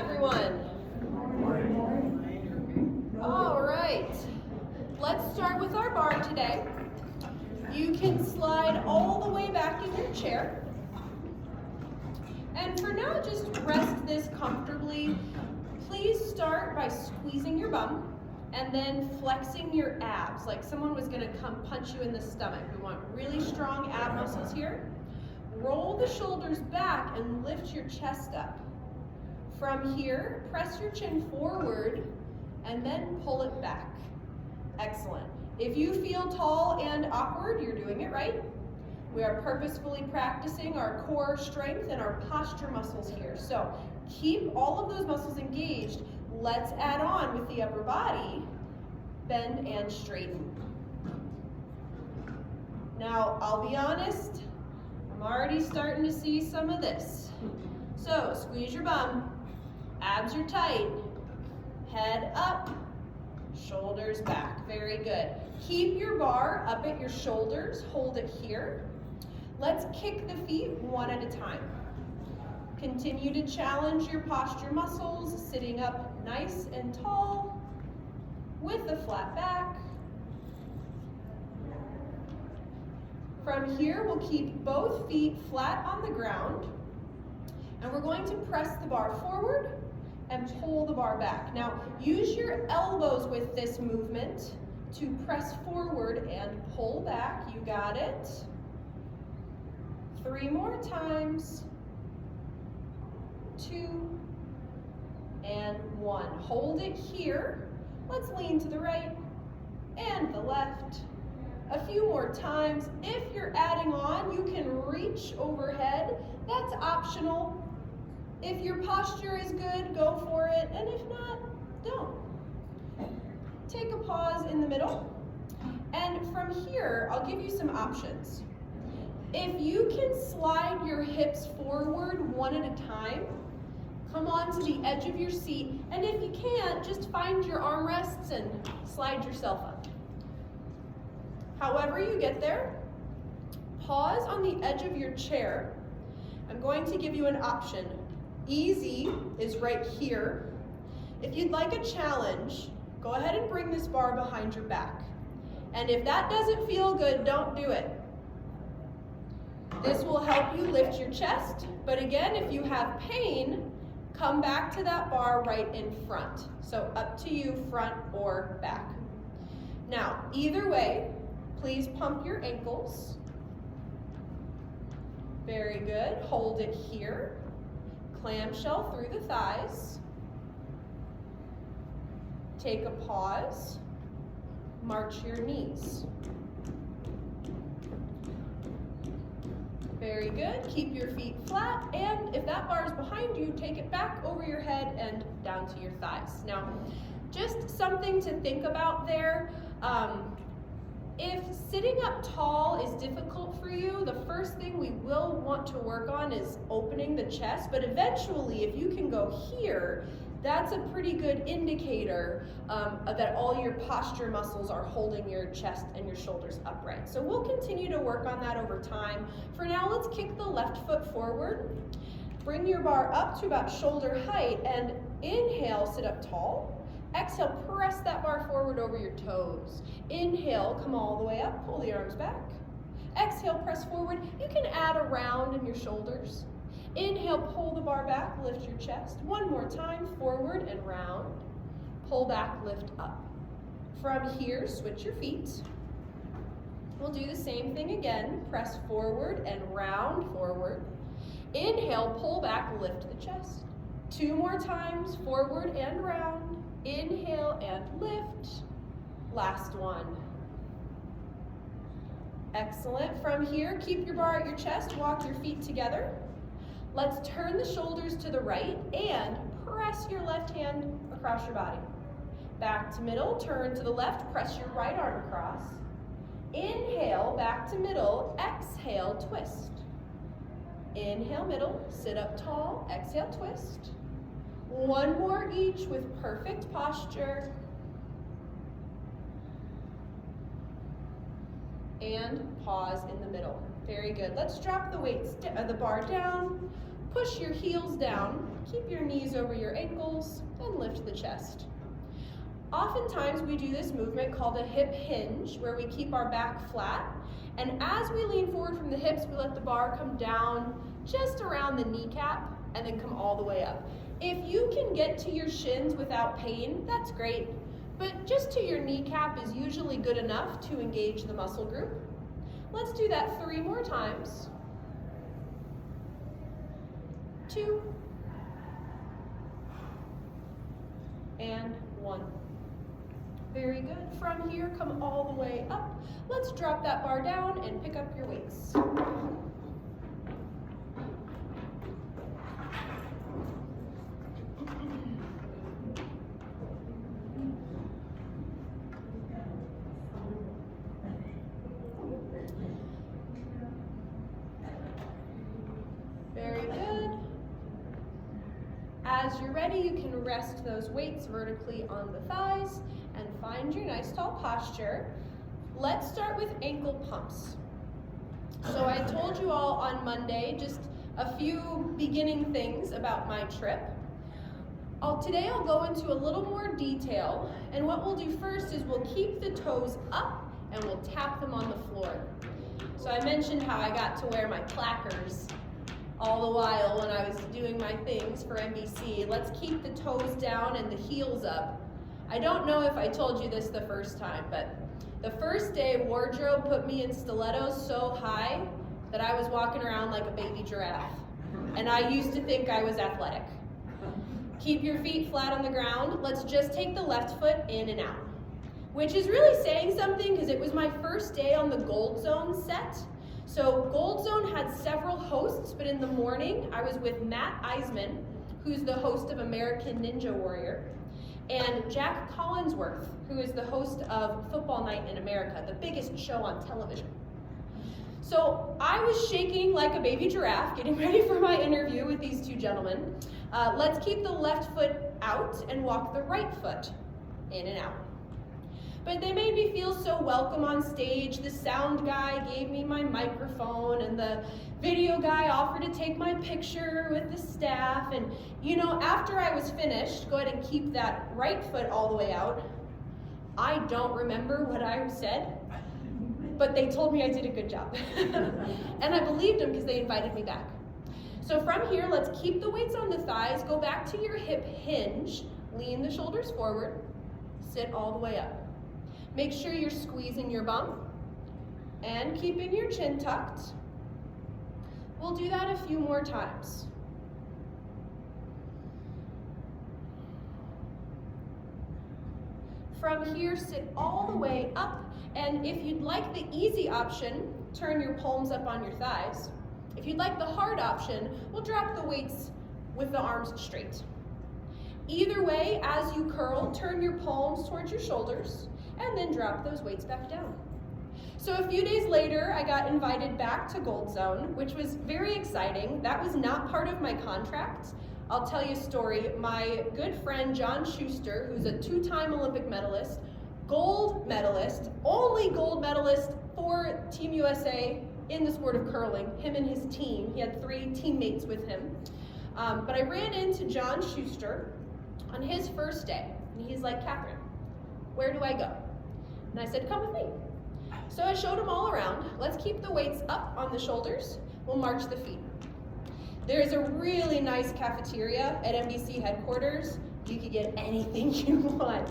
everyone. All right, let's start with our bar today. You can slide all the way back in your chair. And for now, just rest this comfortably. Please start by squeezing your bum and then flexing your abs, like someone was gonna come punch you in the stomach. We want really strong ab muscles here. Roll the shoulders back and lift your chest up. From here, press your chin forward and then pull it back. Excellent. If you feel tall and awkward, you're doing it right. We are purposefully practicing our core strength and our posture muscles here. So keep all of those muscles engaged. Let's add on with the upper body, bend and straighten. Now, I'll be honest, I'm already starting to see some of this. So squeeze your bum, abs are tight, head up, shoulders back. Very good. Keep your bar up at your shoulders, hold it here. Let's kick the feet one at a time. Continue to challenge your posture muscles, sitting up nice and tall with a flat back. From here, we'll keep both feet flat on the ground, and we're going to press the bar forward and pull the bar back. Now, use your elbows with this movement to press forward and pull back. You got it. 3 more times. 2 and 1. Hold it here. Let's lean to the right and the left. A few more times. If you're adding on, you can reach overhead. That's optional. If your posture is good, go for it, and if not, don't. Take a pause in the middle, and from here, I'll give you some options. If you can slide your hips forward one at a time, come on to the edge of your seat, and if you can't, just find your armrests and slide yourself up. However you get there, pause on the edge of your chair. I'm going to give you an option. Easy is right here. If you'd like a challenge, go ahead and bring this bar behind your back. And if that doesn't feel good, don't do it. This will help you lift your chest, but again, if you have pain, come back to that bar right in front. So up to you, front or back. Now, either way, please pump your ankles. Very good. Hold it here. Clamshell through the thighs. Take a pause. March your knees. Very good. Keep your feet flat, and if that bar is behind you, take it back over your head and down to your thighs. Now, just something to think about there. If sitting up tall is difficult for you, the first thing we will want to work on is opening the chest, but eventually if you can go here, that's a pretty good indicator that all your posture muscles are holding your chest and your shoulders upright. So we'll continue to work on that over time. For now, let's kick the left foot forward. Bring your bar up to about shoulder height and inhale, sit up tall. Exhale, press that bar forward over your toes. Inhale, come all the way up, pull the arms back. Exhale, press forward. You can add a round in your shoulders. Inhale, pull the bar back, lift your chest. One more time, forward and round. Pull back, lift up. From here, switch your feet. We'll do the same thing again. Press forward and round forward. Inhale, pull back, lift the chest. 2 more times, forward and round. Inhale and lift. Last one. Excellent. From here, keep your bar at your chest, walk your feet together. Let's turn the shoulders to the right and press your left hand across your body. Back to middle, turn to the left, press your right arm across. Inhale, back to middle, exhale, twist. Inhale, middle, sit up tall, exhale, twist. One more each with perfect posture. And pause in the middle. Very good. Let's drop the bar down. Push your heels down, keep your knees over your ankles, and lift the chest. Oftentimes we do this movement called a hip hinge, where we keep our back flat, and as we lean forward from the hips, we let the bar come down just around the kneecap and then come all the way up. If you can get to your shins without pain, that's great, but just to your kneecap is usually good enough to engage the muscle group. Let's do that 3 more times. 2, and 1. Very good. From here, come all the way up. Let's drop that bar down and pick up your weights. Very good. As you're ready, you can rest those weights vertically on the thighs and find your nice tall posture. Let's start with ankle pumps. So I told you all on Monday just a few beginning things about my trip. Today I'll go into a little more detail, and what we'll do first is we'll keep the toes up and we'll tap them on the floor. So I mentioned how I got to wear my clackers all the while when I was doing my things for NBC. Let's keep the toes down and the heels up. I don't know if I told you this the first time, but the first day wardrobe put me in stilettos so high that I was walking around like a baby giraffe. And I used to think I was athletic. Keep your feet flat on the ground. Let's just take the left foot in and out, which is really saying something because it was my first day on the Gold Zone set. So Gold Zone had several hosts, but in the morning I was with Matt Eisman, who's the host of American Ninja Warrior, and Jack Collinsworth, who is the host of Football Night in America, the biggest show on television. So I was shaking like a baby giraffe, getting ready for my interview with these two gentlemen. Let's keep the left foot out and walk the right foot in and out. But they made me feel so welcome on stage. The sound guy gave me my microphone, and the video guy offered to take my picture with the staff. And you know, after I was finished, go ahead and keep that right foot all the way out. I don't remember what I said, but they told me I did a good job. And I believed them because they invited me back. So from here, let's keep the weights on the thighs, go back to your hip hinge, lean the shoulders forward, sit all the way up. Make sure you're squeezing your bum and keeping your chin tucked. We'll do that a few more times. From here, sit all the way up, and if you'd like the easy option, turn your palms up on your thighs. If you'd like the hard option, we'll drop the weights with the arms straight. Either way, as you curl, turn your palms towards your shoulders, and then drop those weights back down. So a few days later, I got invited back to Gold Zone, which was very exciting. That was not part of my contract. I'll tell you a story. My good friend John Schuster, who's a 2-time Olympic medalist, gold medalist, only gold medalist for Team USA in the sport of curling, him and his team. He had 3 teammates with him. But I ran into John Schuster on his first day, and he's like, "Catherine, where do I go?" And I said, "Come with me." So I showed him all around. Let's keep the weights up on the shoulders. We'll march the feet. There's a really nice cafeteria at NBC headquarters. You could get anything you want.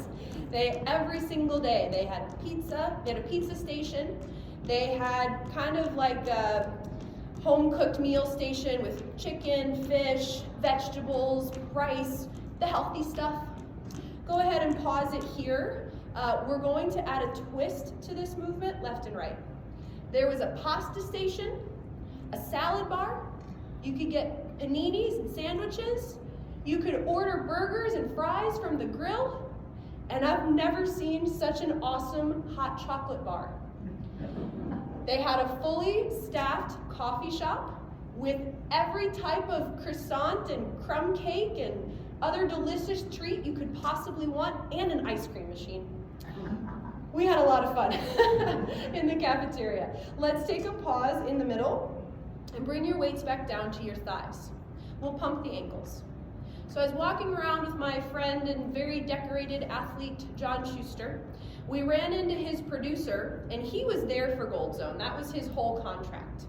Every single day, they had pizza. They had a pizza station. They had kind of like a home-cooked meal station with chicken, fish, vegetables, rice, the healthy stuff. Go ahead and pause it here. We're going to add a twist to this movement, left and right. There was a pasta station, a salad bar. You could get paninis and sandwiches. You could order burgers and fries from the grill. And I've never seen such an awesome hot chocolate bar. They had a fully staffed coffee shop with every type of croissant and crumb cake and other delicious treat you could possibly want, and an ice cream machine. We had a lot of fun in the cafeteria. Let's take a pause in the middle and bring your weights back down to your thighs. we'll pump the ankles. So I was walking around with my friend and very decorated athlete, John Schuster. We ran into his producer, and he was there for Gold Zone. That was his whole contract.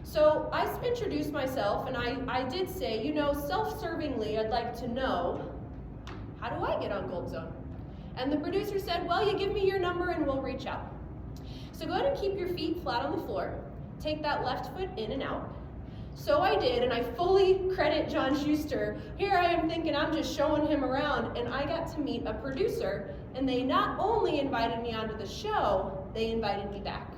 So I introduced myself, and I did say, you know, self-servingly, I'd like to know, how do I get on Gold Zone? And the producer said, well, you give me your number and we'll reach out. So go ahead and keep your feet flat on the floor. Take that left foot in and out. So I did, and I fully credit John Schuster. Here I am thinking I'm just showing him around, and I got to meet a producer, and they not only invited me onto the show, they invited me back.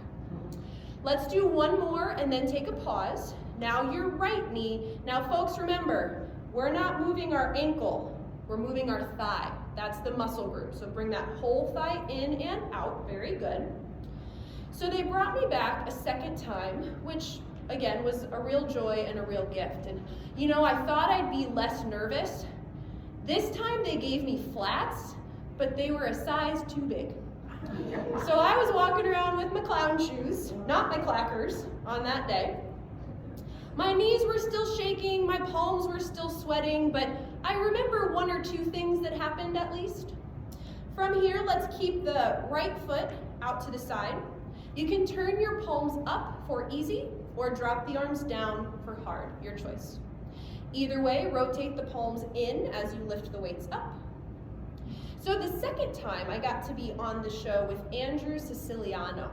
Let's do one more and then take a pause. Now your right knee. Now folks, remember, we're not moving our ankle, we're moving our thigh. That's the muscle group. So bring that whole thigh in and out, very good. So they brought me back a second time, which again was a real joy and a real gift. And you know, I thought I'd be less nervous. This time they gave me flats, but they were a size too big. So I was walking around with my clown shoes, not my clackers, on that day. My knees were still shaking, my palms were still sweating, but I remember one or two things that happened at least. From here, let's keep the right foot out to the side. You can turn your palms up for easy or drop the arms down for hard, your choice. Either way, rotate the palms in as you lift the weights up. So the second time I got to be on the show with Andrew Siciliano.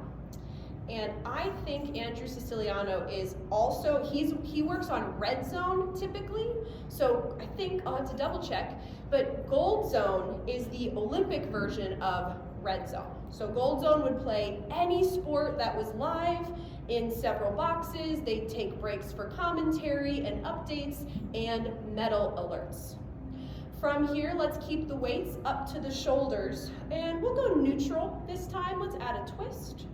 And I think Andrew Siciliano is also, he works on Red Zone typically. So I think I'll have to double check, but Gold Zone is the Olympic version of Red Zone. So Gold Zone would play any sport that was live in several boxes. They take breaks for commentary and updates and medal alerts. From here, let's keep the weights up to the shoulders, and we'll go neutral this time. Let's add a twist.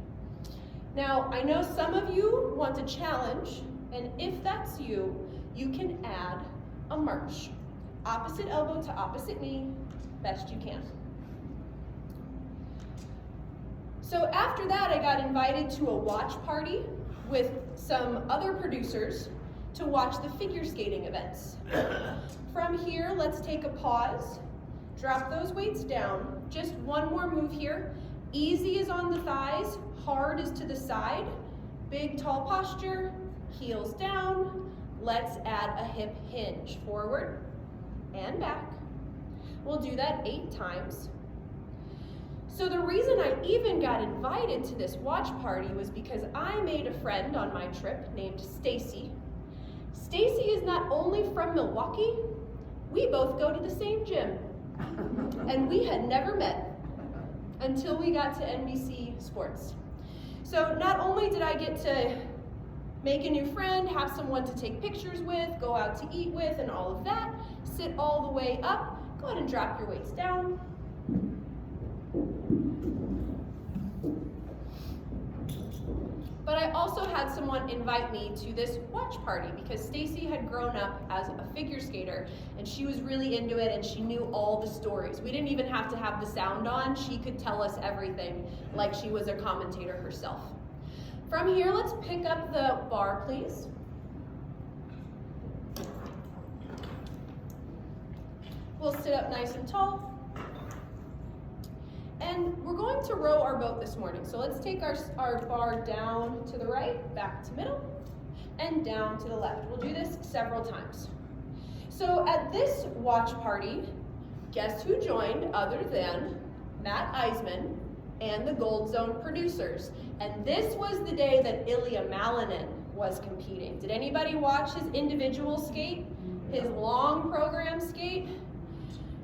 Now, I know some of you want a challenge, and if that's you, you can add a march. Opposite elbow to opposite knee, best you can. So after that, I got invited to a watch party with some other producers to watch the figure skating events. From here, let's take a pause, drop those weights down. Just one more move here. Easy is on the thighs, hard is to the side. Big, tall posture, heels down. Let's add a hip hinge, forward and back. We'll do that 8 times. So the reason I even got invited to this watch party was because I made a friend on my trip named Stacy. Stacy is not only from Milwaukee, we both go to the same gym. And we had never met until we got to NBC Sports. So not only did I get to make a new friend, have someone to take pictures with, go out to eat with, and all of that, sit all the way up, go ahead and drop your weights down. But I also had someone invite me to this watch party because Stacy had grown up as a figure skater and she was really into it and she knew all the stories. We didn't even have to have the sound on. She could tell us everything like she was a commentator herself. From here, let's pick up the bar, please. We'll sit up nice and tall. And we're going to row our boat this morning. So let's take our bar down to the right, back to middle, and down to the left. We'll do this several times. So at this watch party, guess who joined other than Matt Eisman and the Gold Zone producers? And this was the day that Ilya Malinin was competing. Did anybody watch his individual skate? His long program skate?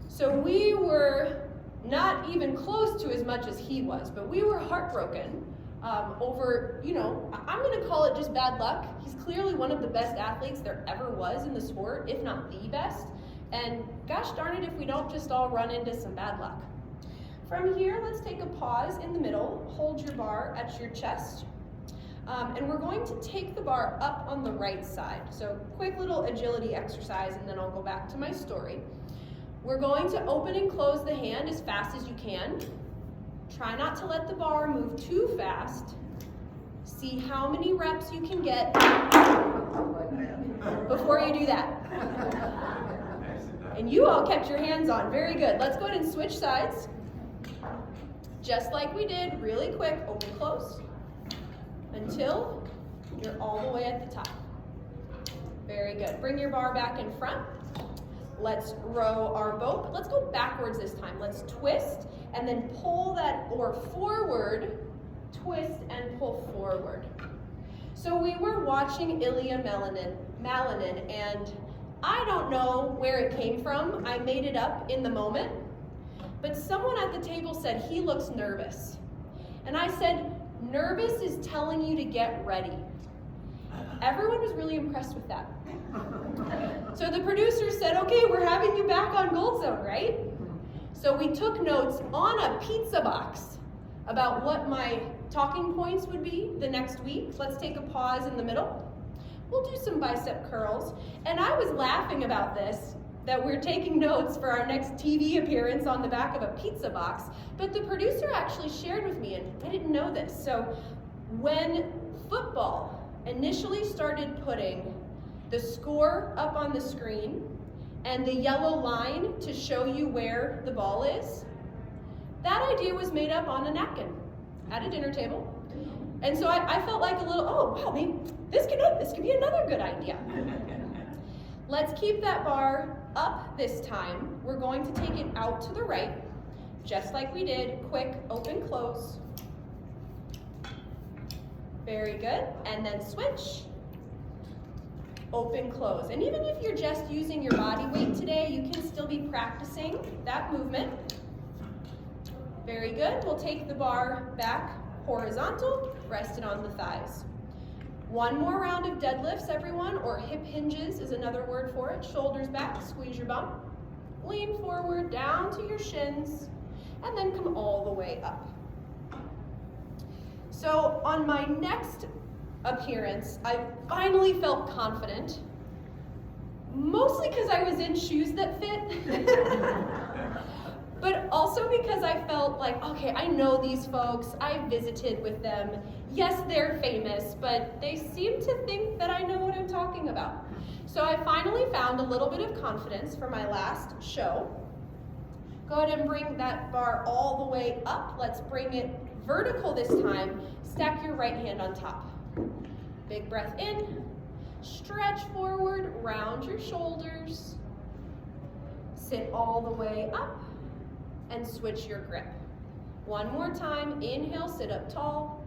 So we were not even close to as much as he was, but we were heartbroken over, I'm gonna call it just bad luck. He's clearly one of the best athletes there ever was in the sport, if not the best. And gosh darn it if we don't just all run into some bad luck. From here, let's take a pause in the middle, hold your bar at your chest. And we're going to take the bar up on the right side. So quick little agility exercise, and then I'll go back to my story. We're going to open and close the hand as fast as you can. Try not to let the bar move too fast. See how many reps you can get before you do that. And you all kept your hands on. Very good. Let's go ahead and switch sides. Just like we did, really quick, open, close, until you're all the way at the top. Very good. Bring your bar back in front. Let's row our boat, but let's go backwards this time. Let's twist and then pull that oar forward, twist and pull forward. So we were watching Ilya Malinin, and I don't know where it came from. I made it up in the moment. But someone at the table said he looks nervous. And I said, nervous is telling you to get ready. Everyone was really impressed with that. So the producer said, okay, we're having you back on Gold Zone, right? So we took notes on a pizza box about what my talking points would be the next week. Let's take a pause in the middle. We'll do some bicep curls. And I was laughing about this, that we're taking notes for our next TV appearance on the back of a pizza box, but the producer actually shared with me, and I didn't know this. So when football initially started putting the score up on the screen and the yellow line to show you where the ball is, that idea was made up on a napkin at a dinner table. And so I felt like a little, oh, wow, maybe this could be another good idea. Let's keep that bar up this time. We're going to take it out to the right, just like we did. Quick, open, close. Very good. And then switch. Open, close. And even if you're just using your body weight today, you can still be practicing that movement. Very good. We'll take the bar back horizontal, rest it on the thighs. One more round of deadlifts, everyone, or hip hinges is another word for it. Shoulders back, squeeze your bum. Lean forward, down to your shins, and then come all the way up. So on my next appearance, I finally felt confident, mostly because I was in shoes that fit, but also because I felt like, okay, I know these folks, I visited with them. Yes, they're famous, but they seem to think that I know what I'm talking about. So I finally found a little bit of confidence for my last show. Go ahead and bring that bar all the way up. Let's bring it vertical this time. Stack your right hand on top. Big breath in, stretch forward, round your shoulders. Sit all the way up and switch your grip. One more time, inhale, sit up tall.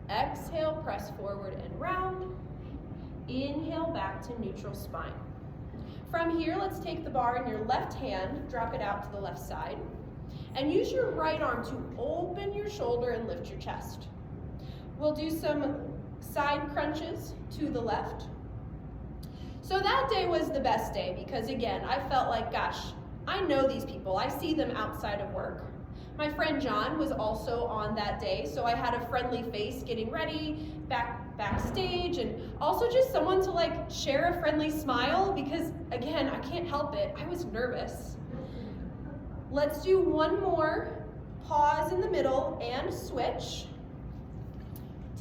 Exhale, press forward and round. Inhale, back to neutral spine. From here, let's take the bar in your left hand, drop it out to the left side, and use your right arm to open your shoulder and lift your chest. We'll do some side crunches to the left. So that day was the best day because, again, I felt like, gosh, I know these people. I see them outside of work. My friend John was also on that day, so I had a friendly face getting ready, backstage, and also just someone to like share a friendly smile because, again, I can't help it. I was nervous. Let's do one more pause in the middle and switch.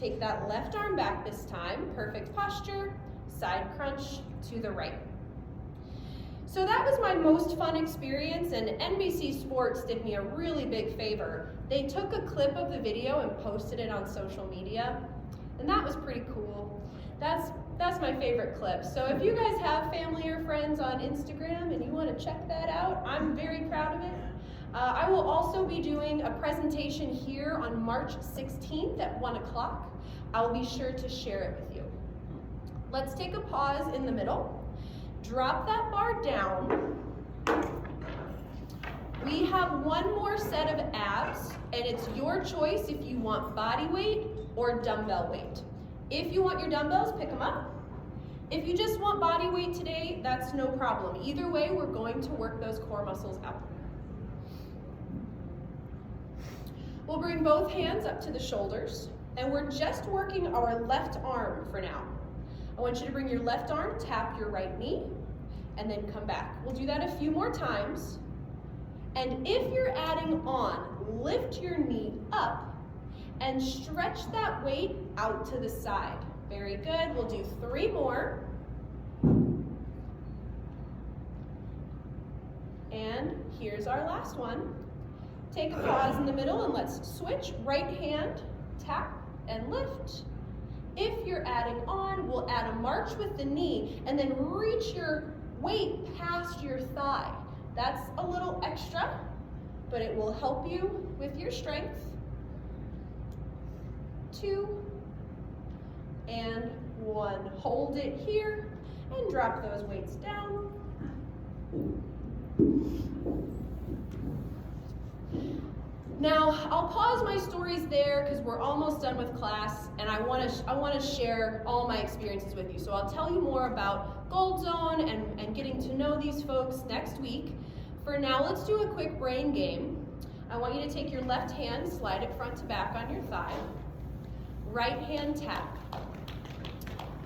Take that left arm back this time. Perfect posture. Side crunch to the right. So that was my most fun experience, and NBC Sports did me a really big favor. They took a clip of the video and posted it on social media, and that was pretty cool. That's my favorite clip. So if you guys have family or friends on Instagram and you want to check that out, I'm very proud of it. I will also be doing a presentation here on March 16th at 1 o'clock. I'll be sure to share it with you. Let's take a pause in the middle. Drop that bar down. We have one more set of abs, and it's your choice if you want body weight or dumbbell weight. If you want your dumbbells, pick them up. If you just want body weight today, that's no problem. Either way, we're going to work those core muscles out. We'll bring both hands up to the shoulders, and we're just working our left arm for now. I want you to bring your left arm, tap your right knee, and then come back. We'll do that a few more times. And if you're adding on, lift your knee up and stretch that weight out to the side. Very good. We'll do 3 more. And here's our last one. Take a pause in the middle and let's switch. Right hand, tap and lift. If you're adding on, we'll add a march with the knee and then reach your weight past your thigh. That's a little extra, but it will help you with your strength. 2 and 1. Hold it here and drop those weights down. Now, I'll pause my stories there because we're almost done with class and I want to share all my experiences with you. So I'll tell you more about Gold Zone and getting to know these folks next week. For now, let's do a quick brain game. I want you to take your left hand, slide it front to back on your thigh. Right hand tap.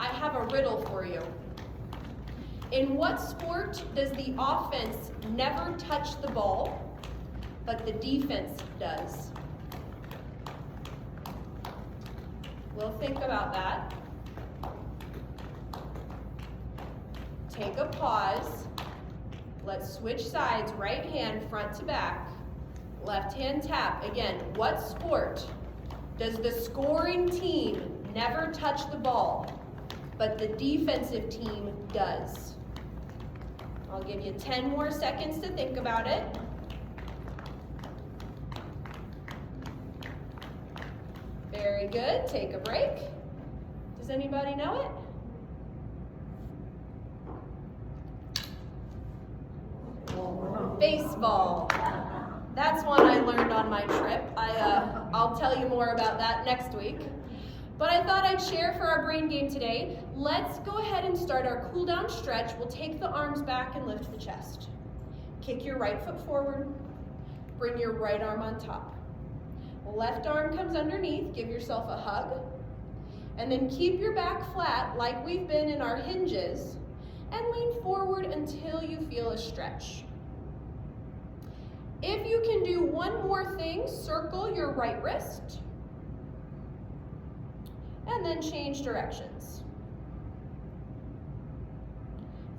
I have a riddle for you. In what sport does the offense never touch the ball, but the defense does? We'll think about that. Take a pause. Let's switch sides. Right hand front to back. Left hand tap. Again, what sport does the scoring team never touch the ball, but the defensive team does? I'll give you 10 more seconds to think about it. Very good. Take a break. Does anybody know it? Baseball. That's one I learned on my trip. I'll tell you more about that next week. But I thought I'd share for our brain game today. Let's go ahead and start our cool down stretch. We'll take the arms back and lift the chest. Kick your right foot forward. Bring your right arm on top. Left arm comes underneath. Give yourself a hug. And then keep your back flat like we've been in our hinges. And lean forward until you feel a stretch. If you can do one more thing, circle your right wrist. And then change directions.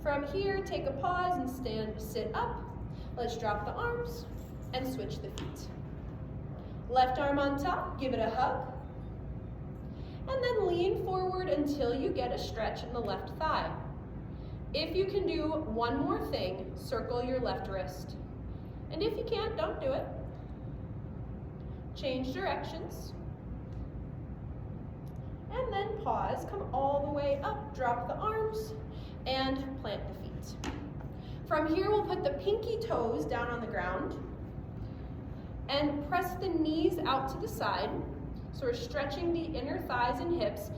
From here, take a pause and sit up. Let's drop the arms and switch the feet. Left arm on top, give it a hug. And then lean forward until you get a stretch in the left thigh. If you can do one more thing, circle your left wrist. And if you can't, don't do it. Change directions. And then pause, come all the way up, drop the arms, and plant the feet. From here, we'll put the pinky toes down on the ground and press the knees out to the side. So we're stretching the inner thighs and hips.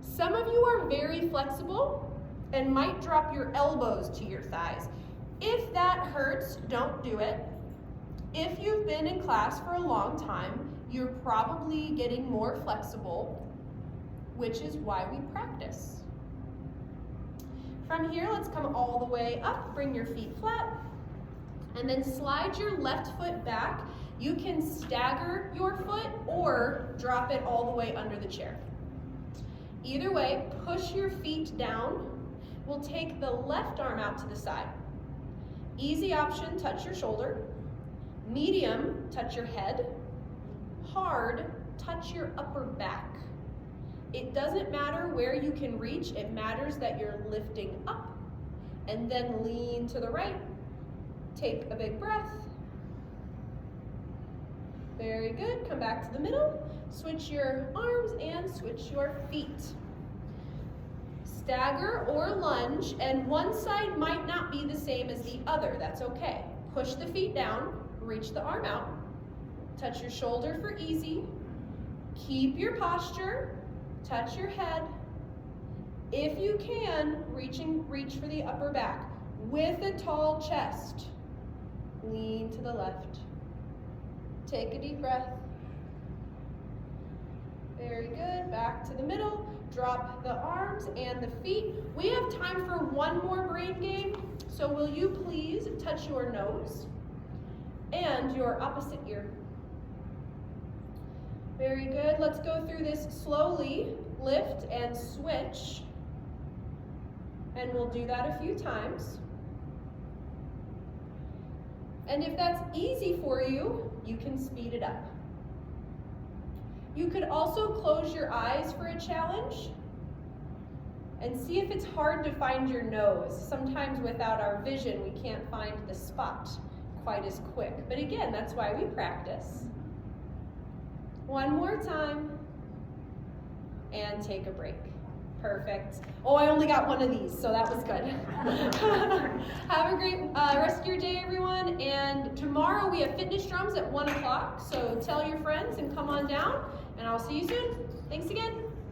Some of you are very flexible and might drop your elbows to your thighs. If that hurts, don't do it. If you've been in class for a long time, you're probably getting more flexible, which is why we practice. From here, let's come all the way up, bring your feet flat, and then slide your left foot back. You can stagger your foot or drop it all the way under the chair. Either way, push your feet down. We'll take the left arm out to the side. Easy option, touch your shoulder. Medium, touch your head. Hard, touch your upper back. It doesn't matter where you can reach, it matters that you're lifting up. And then lean to the right. Take a big breath. Very good, come back to the middle. Switch your arms and switch your feet. Stagger or lunge, and one side might not be the same as the other, that's okay. Push the feet down, reach the arm out, touch your shoulder for easy. Keep your posture, touch your head. If you can, reach for the upper back with a tall chest. Lean to the left. Take a deep breath. Very good, back to the middle. Drop the arms and the feet. We have time for one more brain game, so will you please touch your nose and your opposite ear. Very good, let's go through this slowly. Lift and switch. And we'll do that a few times. And if that's easy for you, you can speed it up. You could also close your eyes for a challenge and see if it's hard to find your nose. Sometimes without our vision, we can't find the spot quite as quick. But again, that's why we practice. One more time, and take a break. Perfect. Oh, I only got one of these, so that was good. Have a great rest of your day, everyone. And tomorrow we have fitness drums at 1 o'clock, so tell your friends and come on down, and I'll see you soon. Thanks again.